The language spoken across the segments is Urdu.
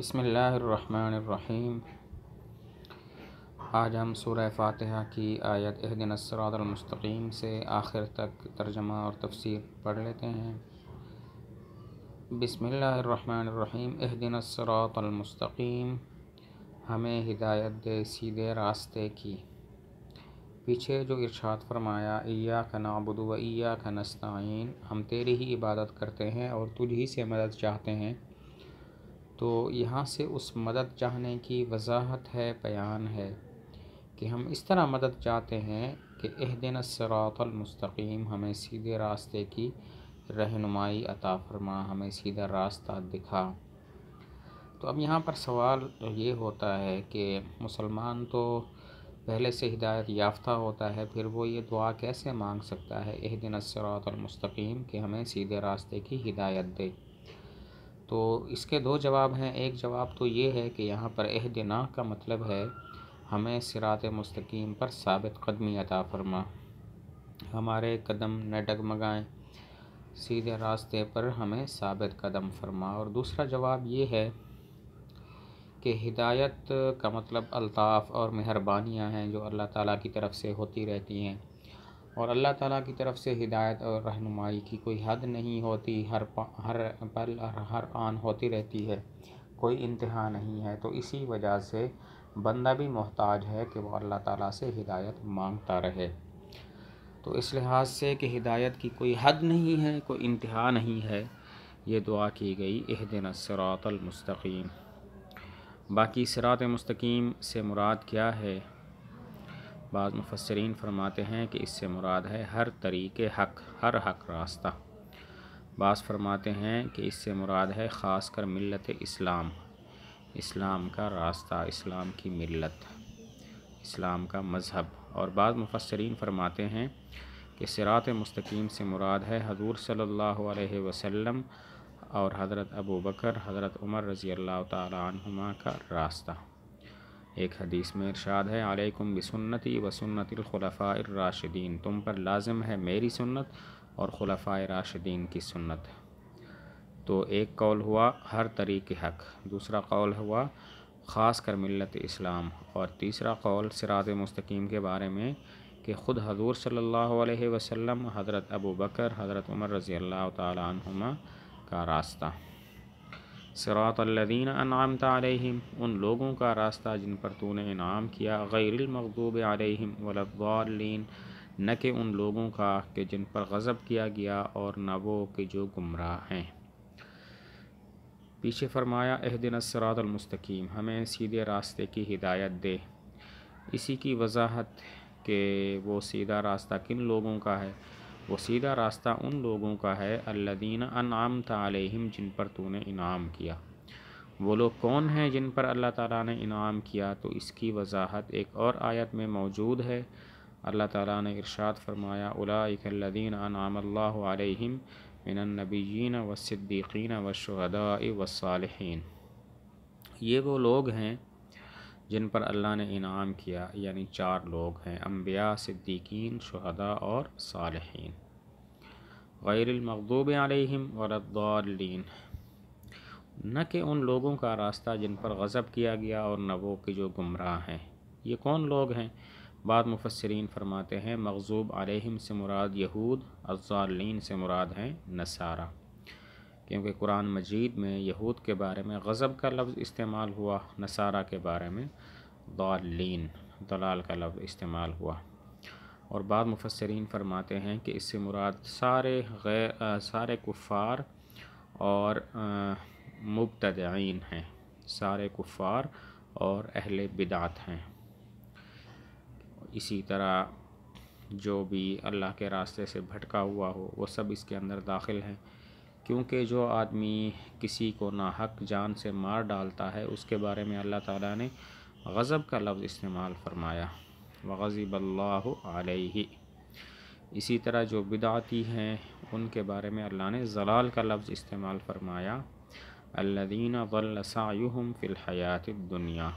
بسم اللہ الرحمن الرحیم۔ آج ہم سورہ فاتحہ کی آیت اہدنا الصراط المستقیم سے آخر تک ترجمہ اور تفسیر پڑھ لیتے ہیں۔ بسم اللہ الرحمن الرحیم۔ اہدنا الصراط المستقیم، ہمیں ہدایت دے سیدھے راستے کی۔ پیچھے جو ارشاد فرمایا ایاک نعبد و ایاک نستعین، ہم تیری ہی عبادت کرتے ہیں اور تجھ ہی سے مدد چاہتے ہیں، تو یہاں سے اس مدد چاہنے کی وضاحت ہے، بیان ہے کہ ہم اس طرح مدد چاہتے ہیں کہ اہدنا الصراط المستقیم، ہمیں سیدھے راستے کی رہنمائی عطا فرما، ہمیں سیدھا راستہ دکھا۔ تو اب یہاں پر سوال یہ ہوتا ہے کہ مسلمان تو پہلے سے ہدایت یافتہ ہوتا ہے، پھر وہ یہ دعا کیسے مانگ سکتا ہے اہدنا الصراط المستقیم کہ ہمیں سیدھے راستے کی ہدایت دے؟ تو اس کے دو جواب ہیں۔ ایک جواب تو یہ ہے کہ یہاں پر اہدنا کا مطلب ہے ہمیں صراط مستقیم پر ثابت قدمی عطا فرما، ہمارے قدم نہ ڈگمگائیں، سیدھے راستے پر ہمیں ثابت قدم فرما۔ اور دوسرا جواب یہ ہے کہ ہدایت کا مطلب الطاف اور مہربانیاں ہیں جو اللہ تعالیٰ کی طرف سے ہوتی رہتی ہیں، اور اللہ تعالیٰ کی طرف سے ہدایت اور رہنمائی کی کوئی حد نہیں ہوتی، ہر پل اور ہر آن ہوتی رہتی ہے، کوئی انتہا نہیں ہے۔ تو اسی وجہ سے بندہ بھی محتاج ہے کہ وہ اللہ تعالیٰ سے ہدایت مانگتا رہے۔ تو اس لحاظ سے کہ ہدایت کی کوئی حد نہیں ہے، کوئی انتہا نہیں ہے، یہ دعا کی گئی اہدنا الصراط المستقیم۔ باقی صراط مستقیم سے مراد کیا ہے؟ بعض مفسرین فرماتے ہیں کہ اس سے مراد ہے ہر طریق حق، ہر حق راستہ۔ بعض فرماتے ہیں کہ اس سے مراد ہے خاص کر ملت اسلام، اسلام کا راستہ، اسلام کی ملت، اسلام کا مذہب۔ اور بعض مفسرین فرماتے ہیں کہ صراط مستقیم سے مراد ہے حضور صلی اللہ علیہ وسلم اور حضرت ابو بکر، حضرت عمر رضی اللہ تعالی عنہما کا راستہ۔ ایک حدیث میں ارشاد ہے علیکم بسنتی و سنت الخلفاء الراشدین، تم پر لازم ہے میری سنت اور خلفاء راشدین کی سنت۔ تو ایک قول ہوا ہر طریق حق، دوسرا قول ہوا خاص کر ملت اسلام، اور تیسرا قول صراط مستقیم کے بارے میں کہ خود حضور صلی اللہ علیہ وسلم، حضرت ابو بکر، حضرت عمر رضی اللہ تعالی عنہما کا راستہ۔ صراط الذین انعمت علیہم، ان لوگوں کا راستہ جن پر تو نے انعام کیا، غیر المغضوب علیہم ولا الضالین، نہ کہ ان لوگوں کا کہ جن پر غضب کیا گیا اور نہ وہ کہ جو گمراہ ہیں۔ پیچھے فرمایا اہدنا الصراط المستقیم، ہمیں سیدھے راستے کی ہدایت دے۔ اسی کی وضاحت کہ وہ سیدھا راستہ کن لوگوں کا ہے؟ وہ سیدھا راستہ ان لوگوں کا ہے الذین انعمت علیہم، جن پر تو نے انعام کیا۔ وہ لوگ کون ہیں جن پر اللہ تعالیٰ نے انعام کیا؟ تو اس کی وضاحت ایک اور آیت میں موجود ہے۔ اللہ تعالیٰ نے ارشاد فرمایا اولئک الذین انعم اللہ علیہم من النبیین والصدیقین والشہداء والصالحین، یہ وہ لوگ ہیں جن پر اللہ نے انعام کیا، یعنی چار لوگ ہیں، انبیاء، صدیقین، شہداء اور صالحین۔ غیر المغضوب علیہم ولا الضالین، نہ کہ ان لوگوں کا راستہ جن پر غضب کیا گیا اور نہ وہ کہ جو گمراہ ہیں۔ یہ کون لوگ ہیں؟ بعض مفسرین فرماتے ہیں مغضوب علیہم سے مراد یہود، الضالین سے مراد ہیں نصارہ، کیونکہ قرآن مجید میں یہود کے بارے میں غضب کا لفظ استعمال ہوا، نصارہ کے بارے میں ضالین، ضلال کا لفظ استعمال ہوا۔ اور بعض مفسرین فرماتے ہیں کہ اس سے مراد سارے کفار اور مبتدعین ہیں، سارے کفار اور اہل بدعت ہیں۔ اسی طرح جو بھی اللہ کے راستے سے بھٹکا ہوا ہو وہ سب اس کے اندر داخل ہیں، کیونکہ جو آدمی کسی کو ناحق جان سے مار ڈالتا ہے اس کے بارے میں اللہ تعالیٰ نے غضب کا لفظ استعمال فرمایا، وغضب اللہ علیہ۔ اسی طرح جو بدعتی ہیں ان کے بارے میں اللہ نے ضلال کا لفظ استعمال فرمایا، الذین ضل سعیہم فی الحیاۃ الدنیا،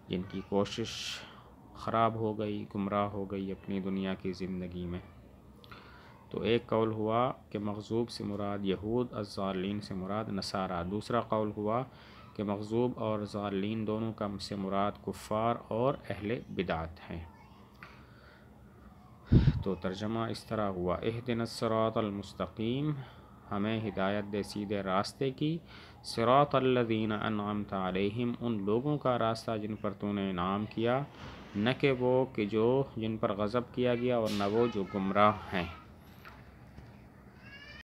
جن کی کوشش خراب ہو گئی، گمراہ ہو گئی اپنی دنیا کی زندگی میں۔ تو ایک قول ہوا کہ مغضوب سے مراد یہود، الضالین سے مراد نصارہ۔ دوسرا قول ہوا کہ مغضوب اور ضالین دونوں کا سے مراد کفار اور اہل بدعت ہیں۔ تو ترجمہ اس طرح ہوا، اہدنا الصراط المستقیم، ہمیں ہدایت دے سیدھے راستے کی، صراط الذین انعمت علیہم، ان لوگوں کا راستہ جن پر تو نے انعام کیا، نہ کہ وہ کہ جو جن پر غضب کیا گیا، اور نہ وہ جو گمراہ ہیں۔